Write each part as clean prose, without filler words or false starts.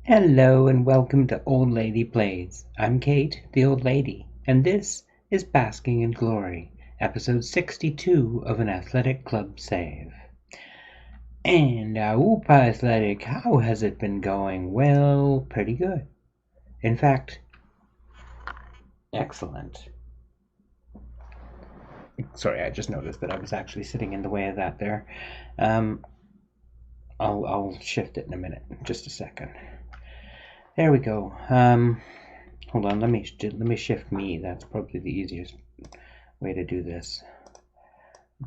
Hello and welcome to Old Lady Plays. I'm Kate, the old lady, and this is Basking in Glory, episode 62 of an Athletic Club Save. And Whoop Athletic, how has it been going? Well, pretty good. In fact, excellent. Sorry, I just noticed that I was actually sitting in the way of that there. Um, I'll shift it in a minute, just a second. There we go. Hold on, let me shift me. That's probably the easiest way to do this.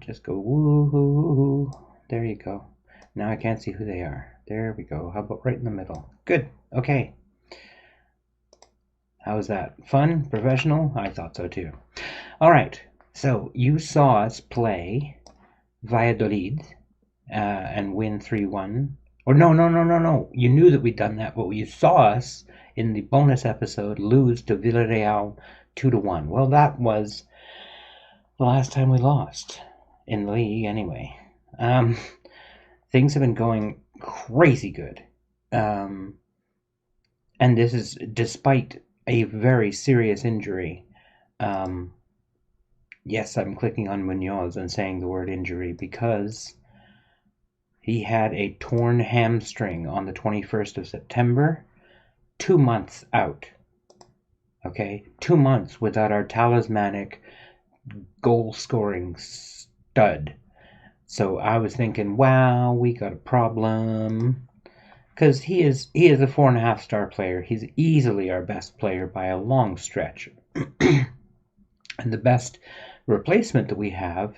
Just go woo-hoo. There you go. Now I can't see who they are. There we go. How about right in the middle? Good. Okay. How was that? Fun? Professional? I thought so too. All right. So you saw us play Valladolid and win 3-1. Or no. You knew that we'd done that, but you saw us in the bonus episode lose to Villarreal 2-1. Well, that was the last time we lost in the league anyway. Things have been going crazy good. And this is despite a very serious injury. Yes, I'm clicking on Munoz and saying the word injury because he had a torn hamstring on the 21st of September, 2 months out. Okay, 2 months without our talismanic goal scoring stud. So I was thinking, wow, we got a problem. Because he is a 4.5-star player. He's easily our best player by a long stretch. And the best replacement that we have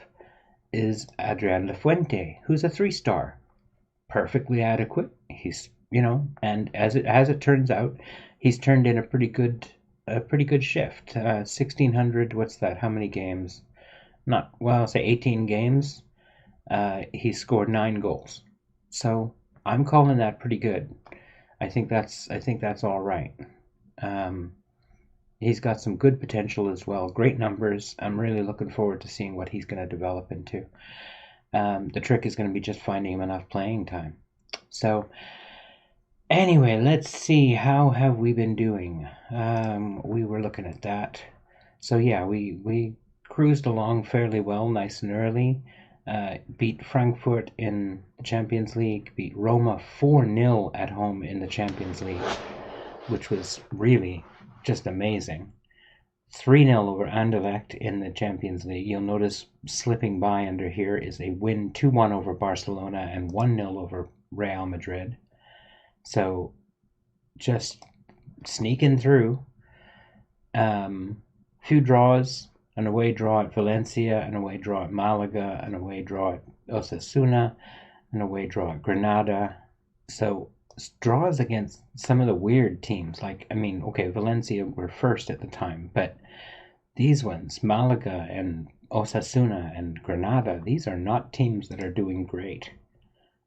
is Adrian Lafuente, who's a 3-star. Perfectly adequate. He's and as it turns out, he's turned in a pretty good shift. 1,600. What's that? How many games? Not well. Say 18 games. He scored 9 goals. So I'm calling that pretty good. I think that's all right. He's got some good potential as well. Great numbers. I'm really looking forward to seeing what he's going to develop into. The trick is going to be just finding him enough playing time. So anyway, let's see, how have we been doing? We were looking at that. So yeah, we cruised along fairly well, nice and early. Beat Frankfurt in the Champions League, beat Roma 4-0 at home in the Champions League, which was really just amazing. 3-0 over Anderlecht in the Champions League. You'll notice slipping by under here is a win 2-1 over Barcelona and 1-0 over Real Madrid. So just sneaking through. Few draws, an away draw at Valencia, an away draw at Malaga, an away draw at Osasuna, an away draw at Granada. So draws against some of the weird teams. Valencia were first at the time, but these ones, Malaga and Osasuna and Granada, these are not teams that are doing great.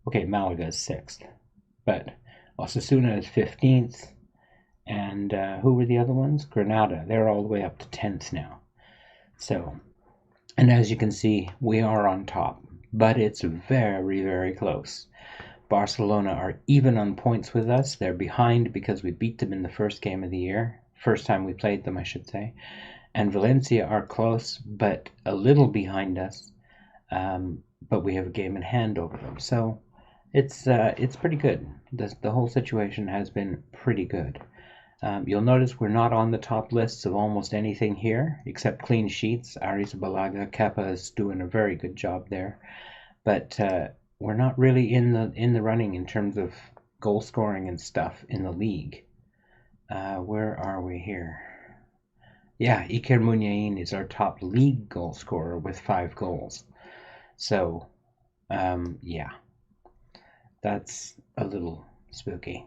Okay, Malaga is 6th, but Osasuna is 15th, and who were the other ones? Granada. They're all the way up to 10th now. So, and as you can see, we are on top, but it's very, very close. Barcelona are even on points with us. They're behind because we beat them in the first game of the year. First time we played them, I should say. And Valencia are close, but a little behind us. But we have a game in hand over them. So it's pretty good. The whole situation has been pretty good. You'll notice we're not on the top lists of almost anything here, except clean sheets. Arrizabalaga, Kepa is doing a very good job there. But we're not really in the running in terms of goal scoring and stuff in the league. Where are we here? Yeah, Iker Munian is our top league goal scorer with 5 goals. So, yeah, that's a little spooky.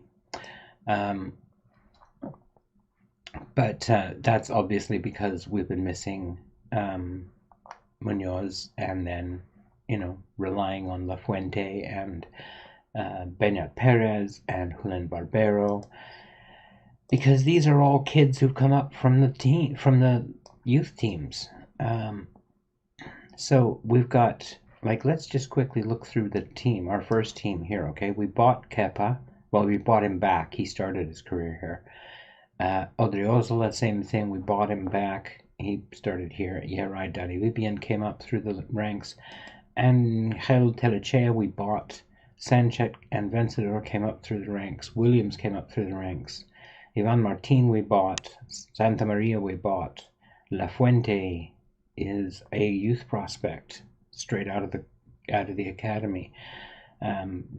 But that's obviously because we've been missing Munoz and then, relying on La Fuente and Beñat Perez and Julian Barbero, because these are all kids who've come up from the youth teams. So we've got, let's just quickly look through the team, our first team here, okay? We bought Kepa. Well, we bought him back. He started his career here. Odriozola, same thing. We bought him back. He started here. Yeah, right. Daddy Libyan came up through the ranks. Angel Telechea we bought. Sanchez and Vencedor came up through the ranks. Williams came up through the ranks. Ivan Martin we bought. Santamaria we bought. La Fuente is a youth prospect straight out of the academy.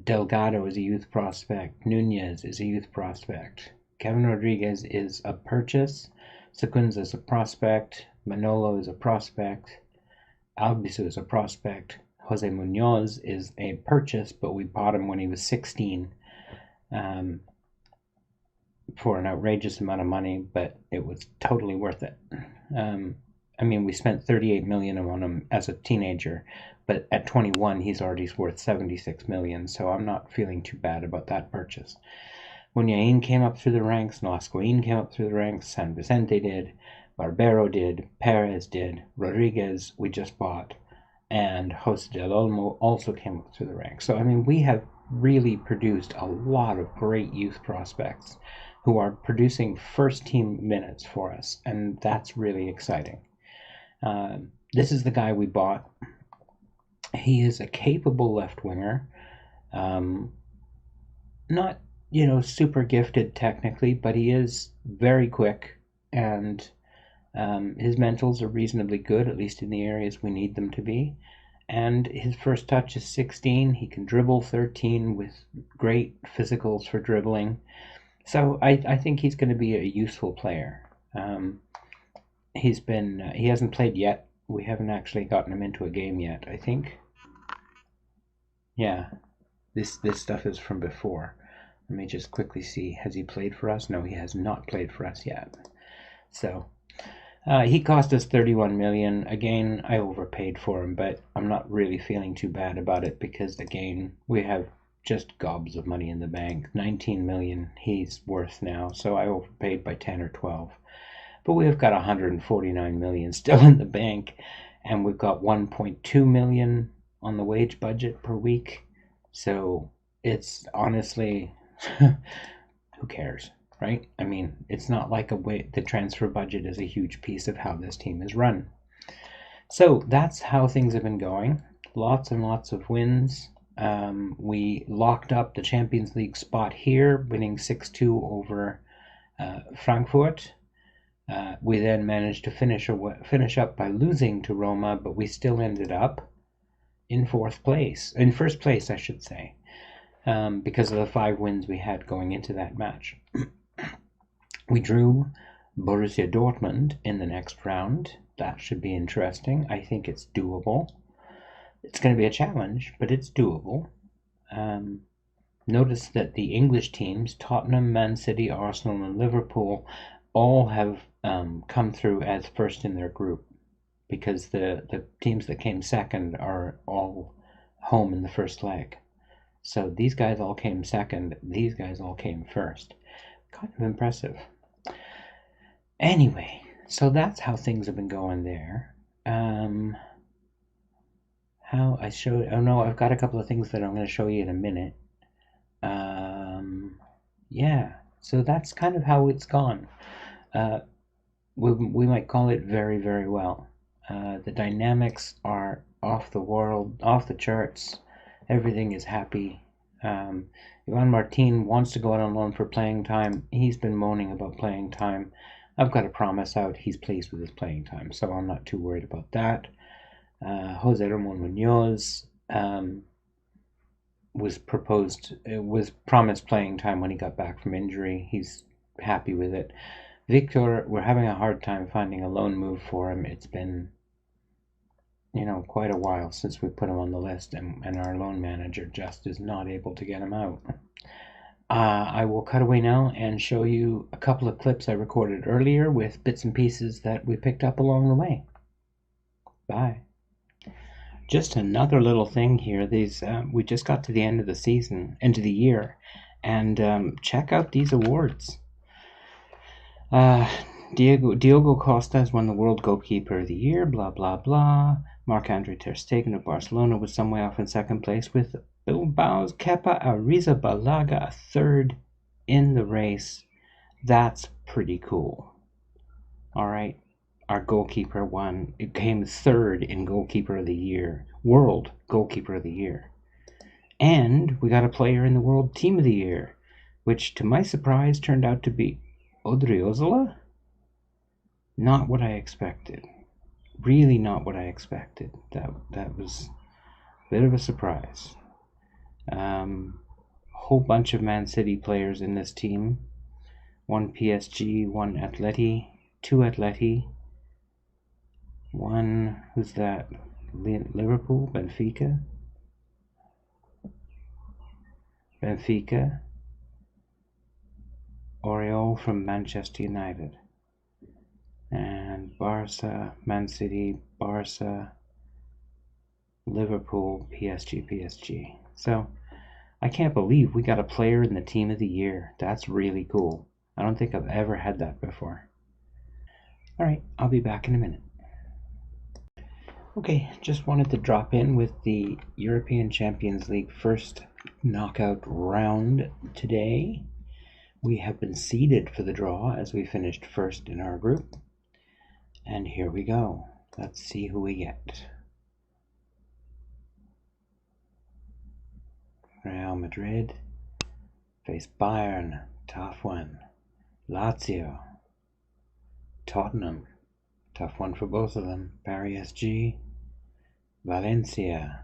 Delgado is a youth prospect. Nunez is a youth prospect. Kevin Rodriguez is a purchase. Secunza is a prospect. Manolo is a prospect. Albisu is a prospect. Jose Munoz is a purchase, but we bought him when he was 16 for an outrageous amount of money, but it was totally worth it. I mean, we spent $38 million on him as a teenager, but at 21, he's already worth $76 million, so I'm not feeling too bad about that purchase. Munian came up through the ranks, Basquing came up through the ranks, San Vicente did, Barbero did, Perez did, Rodriguez we just bought, and Jose del Olmo also came up through the ranks. So, I mean, we have really produced a lot of great youth prospects who are producing first-team minutes for us, and that's really exciting. This is the guy we bought. He is a capable left winger. Not, super gifted technically, but he is very quick, and his mentals are reasonably good, at least in the areas we need them to be. And his first touch is 16. He can dribble 13 with great physicals for dribbling. So I think he's going to be a useful player. He hasn't played yet. We haven't actually gotten him into a game yet, I think. Yeah, this stuff is from before. Let me just quickly see. Has he played for us? No, he has not played for us yet. So he cost us $31 million. Again, I overpaid for him, but I'm not really feeling too bad about it because, again, we have just gobs of money in the bank. $19 million he's worth now, so I overpaid by 10 or 12. But we've got $149 million still in the bank, and we've got $1.2 million on the wage budget per week. So it's honestly, who cares, right? I mean, it's not like the transfer budget is a huge piece of how this team is run. So that's how things have been going. Lots and lots of wins. We locked up the Champions League spot here, winning 6-2 over Frankfurt. We then managed to finish up by losing to Roma, but we still ended up in first place, I should say, because of the 5 wins we had going into that match. We drew Borussia Dortmund in the next round. That should be interesting. I think it's doable. It's going to be a challenge, but it's doable. Notice that the English teams, Tottenham, Man City, Arsenal, and Liverpool, all have come through as first in their group, because the teams that came second are all home in the first leg. So these guys all came second, these guys all came first. Kind of impressive. Anyway, so that's how things have been going there. I've got a couple of things that I'm going to show you in a minute. Yeah, so that's kind of how it's gone. We might call it very, very well. The dynamics are off the charts. Everything is happy. Ivan Martin wants to go out on loan for playing time. He's been moaning about playing time. I've got a promise out. He's pleased with his playing time, so I'm not too worried about that. Jose Ramon Munoz was promised playing time when he got back from injury. He's happy with it. Victor, we're having a hard time finding a loan move for him. It's been, quite a while since we put him on the list, and our loan manager just is not able to get him out. I will cut away now and show you a couple of clips I recorded earlier with bits and pieces that we picked up along the way. Bye. Just another little thing here. We just got to the end of the year, and check out these awards. Diogo Costa has won the World Goalkeeper of the Year, blah, blah, blah. Marc-Andre ter Stegen of Barcelona was some way off in second place with Bilbao's Kepa Arrizabalaga, third in the race. That's pretty cool. All right. Our goalkeeper won. It came third in goalkeeper of the year, world goalkeeper of the year. And we got a player in the world team of the year, which to my surprise turned out to be Odriozola. Not what I expected. Really not what I expected. That was a bit of a surprise. Whole bunch of Man City players in this team. One PSG, one Atleti, two Atleti, one, who's that? Liverpool, Benfica, Oriol from Manchester United, and Barca, Man City, Barca, Liverpool, PSG. So I can't believe we got a player in the team of the year. That's really cool. I don't think I've ever had that before. All right, I'll be back in a minute. Okay, just wanted to drop in with the European Champions League first knockout round today. We have been seeded for the draw as we finished first in our group. And here we go. Let's see who we get. Real Madrid face Bayern, tough one. Lazio, Tottenham, tough one for both of them. Paris SG, Valencia,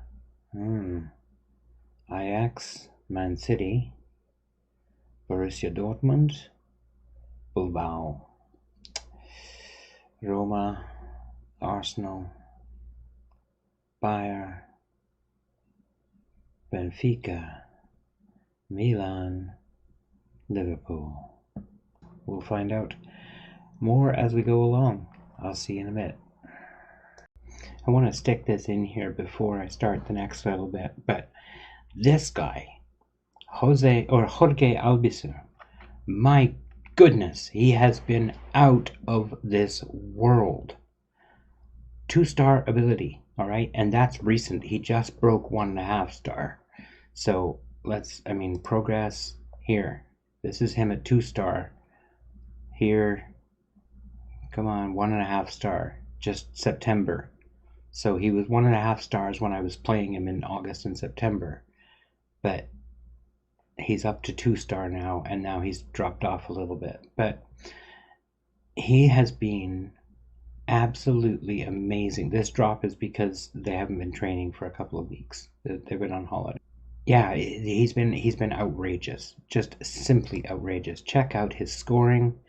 Ajax, Man City, Borussia Dortmund, Bilbao, Roma, Arsenal, Bayern, Benfica, Milan, Liverpool. We'll find out more as we go along. I'll see you in a bit. I want to stick this in here before I start the next little bit, but this guy, Jorge Albisu, my goodness, he has been out of this world. 2-star ability, all right? And that's recent. He just broke 1.5 star. So progress here. This is him at 2-star. Here, come on, 1.5 star, just September. So he was 1.5 stars when I was playing him in August and September. But he's up to 2-star now, and now he's dropped off a little bit. But he has been absolutely amazing. This drop is because they haven't been training for a couple of weeks. They've been on holiday. Yeah, he's been outrageous, just simply outrageous. Check out his scoring: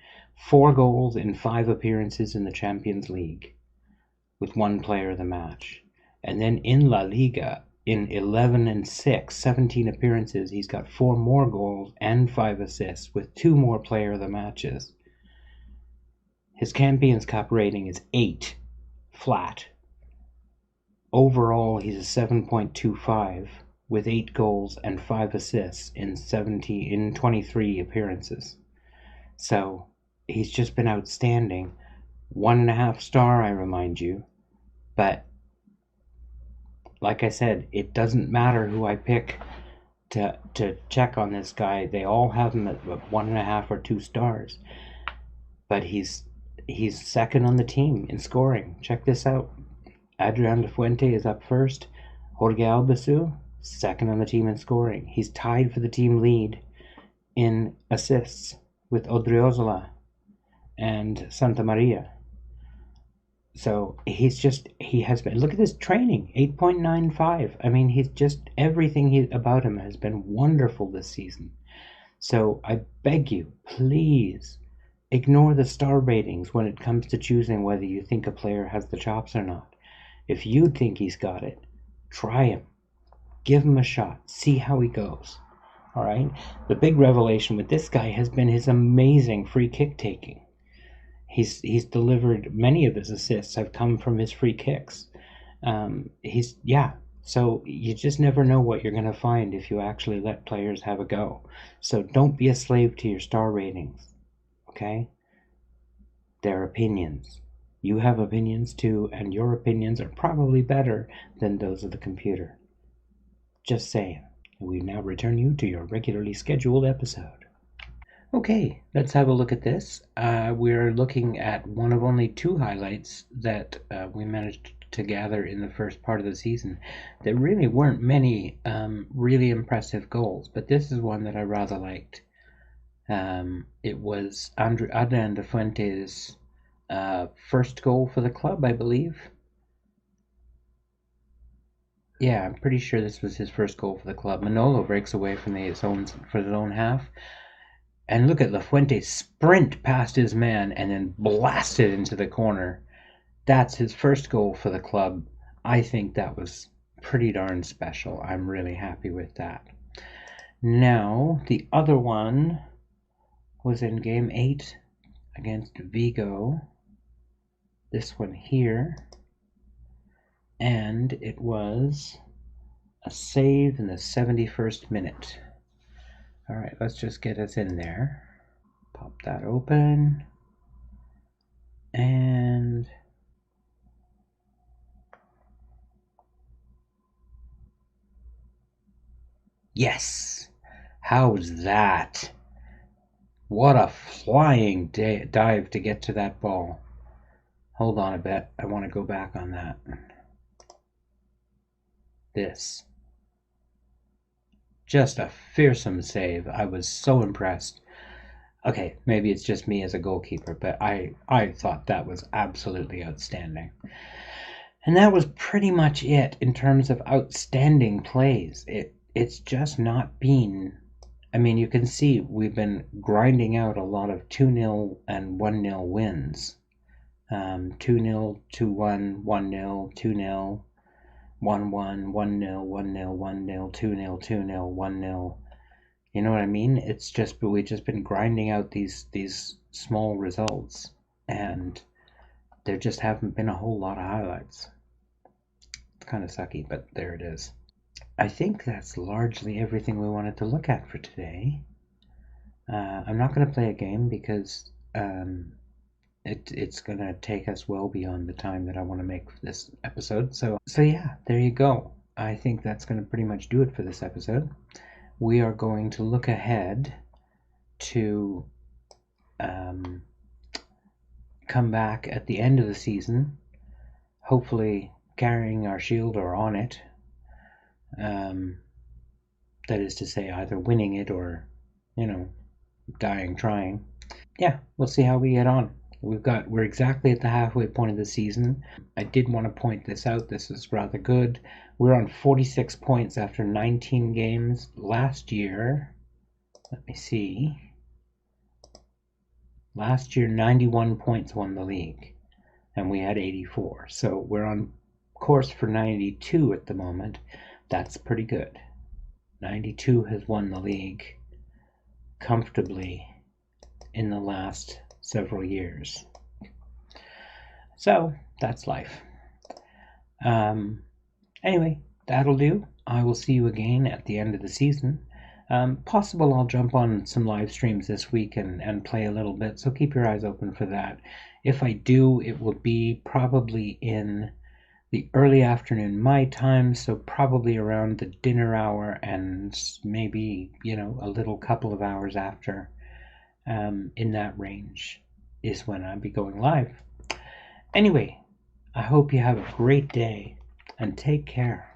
4 goals in 5 appearances in the Champions League, with 1 player of the match. And then in La Liga, in 11 and 6, 17 appearances, he's got 4 more goals and 5 assists with 2 more player of the matches. His Champions Cup rating is 8 flat. Overall, he's a 7.25 with 8 goals and 5 assists in 23 appearances. So he's just been outstanding. 1.5 star, I remind you. But like I said, it doesn't matter who I pick to check on this guy. They all have him at 1.5 or 2 stars. But he's second on the team in scoring. Check this out. Adrian de Fuente is up first. Jorge Albisu, second on the team in scoring. He's tied for the team lead in assists with Odriozola and Santamaria. So he has been, look at his training, 8.95. I mean, he's just, everything about him has been wonderful this season. So I beg you, please ignore the star ratings when it comes to choosing whether you think a player has the chops or not. If you think he's got it, try him. Give him a shot. See how he goes. All right? The big revelation with this guy has been his amazing free kick taking. He's delivered, many of his assists have come from his free kicks. So you just never know what you're going to find if you actually let players have a go. So don't be a slave to your star ratings, okay? They're opinions. You have opinions too, and your opinions are probably better than those of the computer. Just saying. We now return you to your regularly scheduled episode. Okay, let's have a look at this. We're looking at one of only two highlights that we managed to gather in the first part of the season. There really weren't many really impressive goals, but this is one that I rather liked. It was Adrian de Fuentes' first goal for the club, I believe. Yeah, I'm pretty sure this was his first goal for the club. Manolo breaks away from his own half. And look at Lafuente sprint past his man and then blast it into the corner. That's his first goal for the club. I think that was pretty darn special. I'm really happy with that. Now, the other one was in game 8 against Vigo. This one here. And it was a save in the 71st minute. All right, let's just get us in there. Pop that open. And yes! How's that? What a flying dive to get to that ball. Hold on a bit. I want to go back on that. This. Just a fearsome save. I was so impressed. Okay, maybe it's just me as a goalkeeper, but I thought that was absolutely outstanding. And that was pretty much it in terms of outstanding plays. It's just not been... I mean, you can see we've been grinding out a lot of 2-0 and 1-0 wins. 2-0, 2-1, 1-0, 2-0, 1-1, 1-0, 1-0, 1-0, 2-0, 2-0, 1-0. You know what I mean? It's just we've just been grinding out these small results, and there just haven't been a whole lot of highlights. It's kind of sucky, but there it is. I think that's largely everything we wanted to look at for today. I'm not going to play a game because it's going to take us well beyond the time that I want to make for this episode. So yeah, there you go. I think that's going to pretty much do it for this episode. We are going to look ahead to come back at the end of the season, hopefully carrying our shield or on it. That is to say, either winning it or, dying trying. Yeah, we'll see how we get on. We're exactly at the halfway point of the season. I did want to point this out. This is rather good. We're on 46 points after 19 games. Last year, let me see. Last year, 91 points won the league, and we had 84. So we're on course for 92 at the moment. That's pretty good. 92 has won the league comfortably in the last several years. So that's life. Anyway, that'll do. I will see you again at the end of the season. Possible I'll jump on some live streams this week and play a little bit, so keep your eyes open for that. If I do, it will be probably in the early afternoon my time, so probably around the dinner hour and maybe, a little couple of hours after. In that range is when I'll be going live. Anyway, I hope you have a great day and take care.